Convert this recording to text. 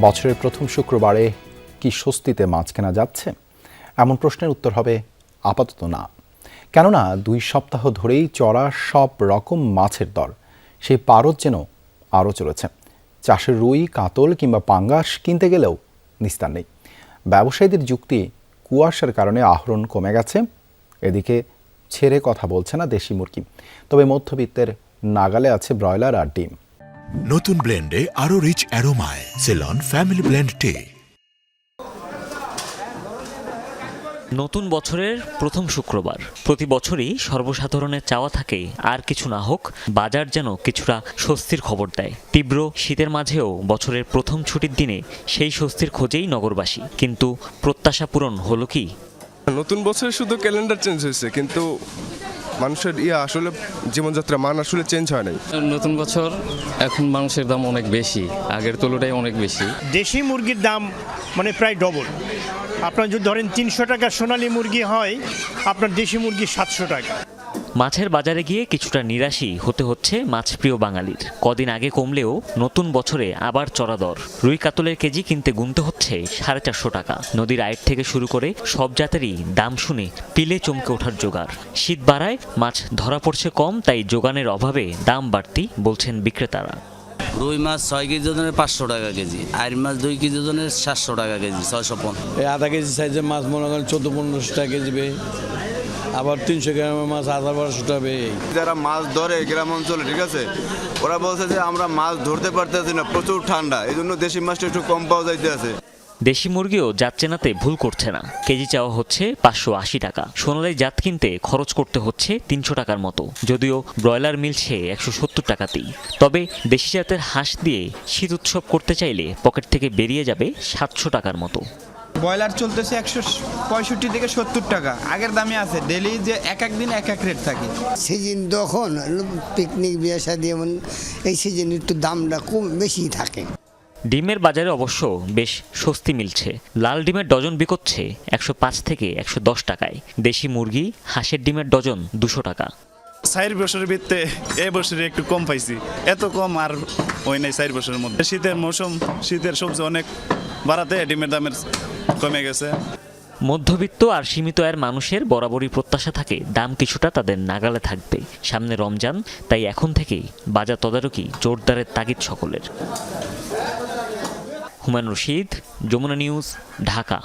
বছরের প্রথম শুক্রবারে কি স্বস্তিতে মাছ কেনা যাচ্ছে? এমন প্রশ্নের উত্তর হবে আপাতত না। কেননা 2 সপ্তাহ ধরেই চড়া সব রকম মাছের দর, সেই পারদ যেন আরও চলেছে। চাষের রুই, কাতল কিংবা পাঙ্গাস কিনতে গেলেও নিস্তার নেই। ব্যবসায়ীদের যুক্তি, কুয়াশার কারণে আহরণ কমে গেছে। এদিকে ছেড়ে কথা বলছে না দেশি মুরগি, তবে মধ্যবিত্তের নাগালে আছে ব্রয়লার আর ডিম। নতুন ব্লেন্ডে আরো রিচ অ্যারোমায় সেলন ফ্যামিলি ব্লেন্ড টে। নতুন বছরের প্রথম শুক্রবার প্রতি বছরই সর্বসাধারণের চাওয়া থাকে আর কিছু না হোক, বাজার যেন কিছুটা স্বস্তির খবর দেয়। তীব্র শীতের মাঝেও বছরের প্রথম ছুটির দিনে সেই স্বস্তির খোঁজেই নগরবাসী, কিন্তু প্রত্যাশা পূরণ হলো কি? নতুন বছরে শুধু ক্যালেন্ডার চেঞ্জ হয়েছে, কিন্তু মানুষের আসলে জীবনযাত্রা মান আসলে চেঞ্জ হয় নাই। নতুন বছর এখন মানুষের দাম অনেক বেশি, আগের তুলনায় অনেক বেশি। দেশি মুরগির দাম প্রায় ডবল। আপনার যদি ধরেন 300 টাকা সোনালী মুরগি হয়, আপনার দেশি মুরগি 700 টাকা। মাছের বাজারে গিয়ে কিছুটা নিরাশই হতে হচ্ছে মাছপ্রিয় বাঙালির। কদিন আগে কমলেও নতুন বছরে আবার চড়া দর। রুই কাতলের কেজি কিনতে গুনতে হচ্ছে 450 টাকা। নদীর আয়ের থেকে শুরু করে সব জাতেরই দাম শুনে পিলে চমকে ওঠার জোগাড়। শীত বাড়ায় মাছ ধরা পড়ছে কম, তাই যোগানের অভাবে দাম বাড়তি বলছেন বিক্রেতারা। রুই মাছ 6 কেজি ওজনের 500 টাকা কেজি, আর মাছ 2 কেজি ওজনের 700 টাকা কেজি, 650। এই আধা কেজি সাইজের মাছ মনে করেন 1400-1500 টাকা কেজি, আবার 300 গ্রামের মাছ 1200 টাকা। যারা মাছ ধরে গ্রাম অঞ্চলে, ঠিক আছে, ওরা বলছে যে আমরা মাছ ধরতে পারতেছি না, প্রচুর ঠান্ডা, এই জন্য দেশি মাছটা একটু কম পাওয়া যাইতে আছে। দেশি মুরগিও জাত চেনাতে ভুল করছে না। কেজি চাওয়া হচ্ছে 580 টাকা। সোনালী জাত কিনতে খরচ করতে হচ্ছে 300 টাকার মতো, যদিও ব্রয়লার মিলছে 170 টাকাতেই। তবে দেশি জাতের হাঁস দিয়ে শীত উৎসব করতে চাইলে পকেট থেকে বেরিয়ে যাবে 700 টাকার মতো। ব্রয়লার চলতেছে 165 থেকে 70 টাকা, আগের দামে আছে। ডেলি যে এক এক দিন এক এক রেট থাকে। সিজন তখন পিকনিক বিয়ে শাদী, এমন এই সিজনে একটু দামটা কম বেশি থাকে। ডিমের বাজারে অবশ্য বেশ স্বস্তি মিলছে। লাল ডিমের ডজন বিকোচ্ছে 105 থেকে 110 টাকায়। দেশি মুরগি, হাঁসের ডিমের ডজন 200 টাকা। 4 বছরের ভিত্তে এই বছরে একটু কম পাইছি, এত কম আর হয় নাই 4 বছরের মধ্যে। শীতের মৌসুম, শীতের সবজি অনেক বাড়াতে ডিমের দামের কমে গেছে। মধ্যবিত্ত আর সীমিত আয়ের মানুষের বরাবরই প্রত্যাশা থাকে দাম কিছুটা তাদের নাগালে থাকবে। সামনে রমজান, তাই এখন থেকেই বাজার তদারকি জোরদারের তাগিদ সকলের। হুমায়ুন রশিদ, যমুনা নিউজ, ঢাকা।